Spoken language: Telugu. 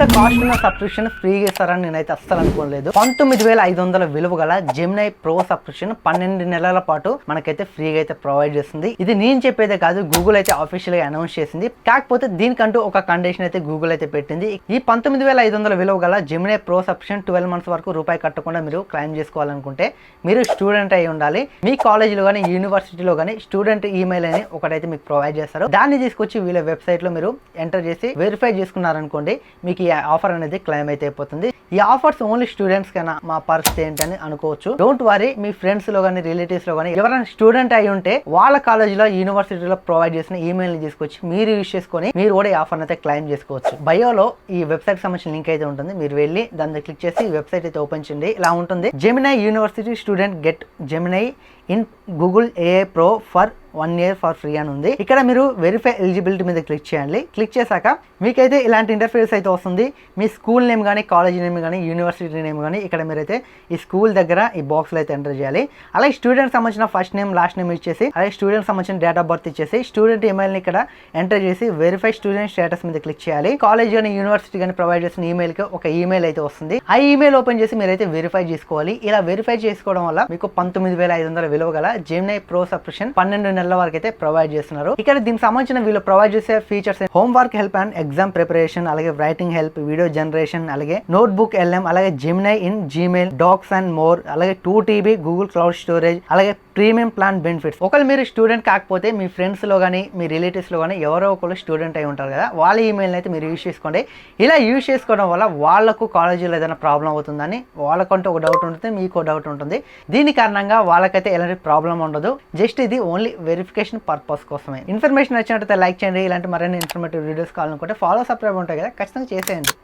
కాస్ట్ ఉన్న సబ్స్క్రిప్షన్ ఫ్రీగా ఇస్తారని నేనైతే అస్సలు అనుకోలేదు. 19,500 విలువ గల జెమినై ప్రో సబ్స్క్రిప్షన్ 12 నెలల పాటు మనకైతే ఫ్రీగా అయితే ప్రొవైడ్ చేస్తుంది. ఇది నేను చెప్పేదే కాదు, గూగుల్ అయితే ఆఫీషియల్ గా అనౌన్స్ చేసింది. కాకపోతే దీనికంటూ ఒక కండిషన్ అయితే గూగుల్ అయితే పెట్టింది. ఈ 19,500 విలువ గల జెమినై ప్రో సబ్స్క్రిప్షన్ 12 మంత్స్ వరకు రూపాయి కట్టకుండా మీరు క్లెయిమ్ చేసుకోవాలనుకుంటే మీరు స్టూడెంట్ అయి ఉండాలి. మీ కాలేజీలో కానీ యూనివర్సిటీలో కానీ స్టూడెంట్ ఈమెయిల్ అని ఒకటైతే మీకు ప్రొవైడ్ చేస్తారు. దాన్ని తీసుకొచ్చి వీళ్ళ వెబ్సైట్ లో మీరు ఎంటర్ చేసి వెరిఫై చేసుకున్నారనుకోండి, మీకు ఈ ఆఫర్ అనేది క్లెయిమ్ అయితే అయిపోతుంది. ఈ ఆఫర్స్ ఓన్లీ స్టూడెంట్స్ కన్నా మా పరిస్థితి ఏంటని అనుకోవచ్చు. డోంట్ వరీ, మీ ఫ్రెండ్స్ లో కానీ రిలేటివ్స్ లో కానీ ఎవరైనా స్టూడెంట్ అయి ఉంటే వాళ్ళ కాలేజీలో యూనివర్సిటీలో ప్రొవైడ్ చేసిన ఈమెయిల్ ని తీసుకొచ్చి మీరు యూజ్ చేసుకొని మీరు కూడా ఈ ఆఫర్ అయితే క్లెయిమ్ చేసుకోవచ్చు. బయోలో ఈ వెబ్సైట్ సంబంధించిన లింక్ అయితే ఉంటుంది. మీరు వెళ్ళి దాన్ని క్లిక్ చేసి ఈ వెబ్సైట్ అయితే ఓపెన్ చేయండి. ఇలా ఉంటుంది. Gemini university student get Gemini in Google AI pro for 1 year for free అని ఉంది. ఇక్కడ మీరు వెరిఫై ఎలిజిబిలిటీ మీద క్లిక్ చేయాలి. క్లిక్ చేశాక మీకైతే ఇలాంటి ఇంటర్ఫేస్ అయితే వస్తుంది. మీ స్కూల్ నేమ్ కానీ కాలేజ్ నేమ్ కానీ యూనివర్సిటీ నేమ్ కానీ ఇక్కడ మీరైతే ఈ స్కూల్ దగ్గర ఈ బాక్స్లో అయితే ఎంటర్ చేయాలి. అలాగే స్టూడెంట్ సంబంధించిన ఫస్ట్ నేమ్ లాస్ట్ నేమ్ ఇచ్చేసి అలాగే స్టూడెంట్ సంబంధించిన డేట్ ఆఫ్ బర్త్ ఇచ్చేసి స్టూడెంట్ ఈమెయిల్ని ఇక్కడ ఎంటర్ చేసి వెరిఫై స్టూడెంట్ స్టేటస్ మీద క్లిక్ చేయాలి. కాలేజ్ కానీ యూనివర్సిటీ కానీ ప్రొవైడ్ చేసిన ఈమెయిల్కి ఒక ఈమెయిల్ అయితే వస్తుంది. ఆ ఈమెయిల్ ఓపెన్ చేసి మీరైతే వెరిఫై చేసుకోవాలి. ఇలా వెరిఫై చేసుకోవడం వల్ల మీకు 19,500 విలువ గల జెమినై ప్రో సబ్స్క్రిప్షన్ 12 నెలల వరకు అయితే ప్రొవైడ్ చేస్తున్నారు. ఇక్కడ దీనికి సంబంధించిన వీళ్ళు ప్రొవైడ్ చేసే features home work help and exam preparation, అలాగే రైటింగ్ హెల్ప్, వీడియో జనరేషన్, అలాగే నోట్ బుక్ ఎల్ఎం, అలాగే Gemini in Gmail, docs and more, అలాగే 2 TB గూగుల్ క్లౌడ్ స్టోరేజ్, అలాగే ప్రీమియం ప్లాన్ బెనిఫిట్స్. ఒకవేళ మీరు స్టూడెంట్ కాకపోతే మీ ఫ్రెండ్స్ లో కానీ మీ రిలేటివ్స్ లో కానీ ఎవరో ఒకరు స్టూడెంట్ అయి ఉంటారు కదా, వాళ్ళ ఈమెయిల్ అయితే మీరు యూజ్ చేసుకోండి. ఇలా యూజ్ చేసుకోవడం వల్ల వాళ్ళకు కాలేజీలో ఏదైనా ప్రాబ్లం అవుతుందని వాళ్ళకంటూ ఒక డౌట్ ఉంటుంది, మీకు డౌట్ ఉంటుంది. దీని కారణంగా వాళ్ళకైతే ఎలాంటి ప్రాబ్లం ఉండదు. జస్ట్ ఇది ఓన్లీ వెరిఫికేషన్ పర్పస్ కోసమే. ఇన్ఫర్మేషన్ వచ్చినట్టయితే లైక్ చేయండి. ఇలాంటి మరిన్ని ఇన్ఫర్మేటివ్ వీడియోస్ కావాలనుకుంటే ఫాలో సబ్స్క్రైబ్ ఉంటాయి కదా, ఖచ్చితంగా చేసేయండి.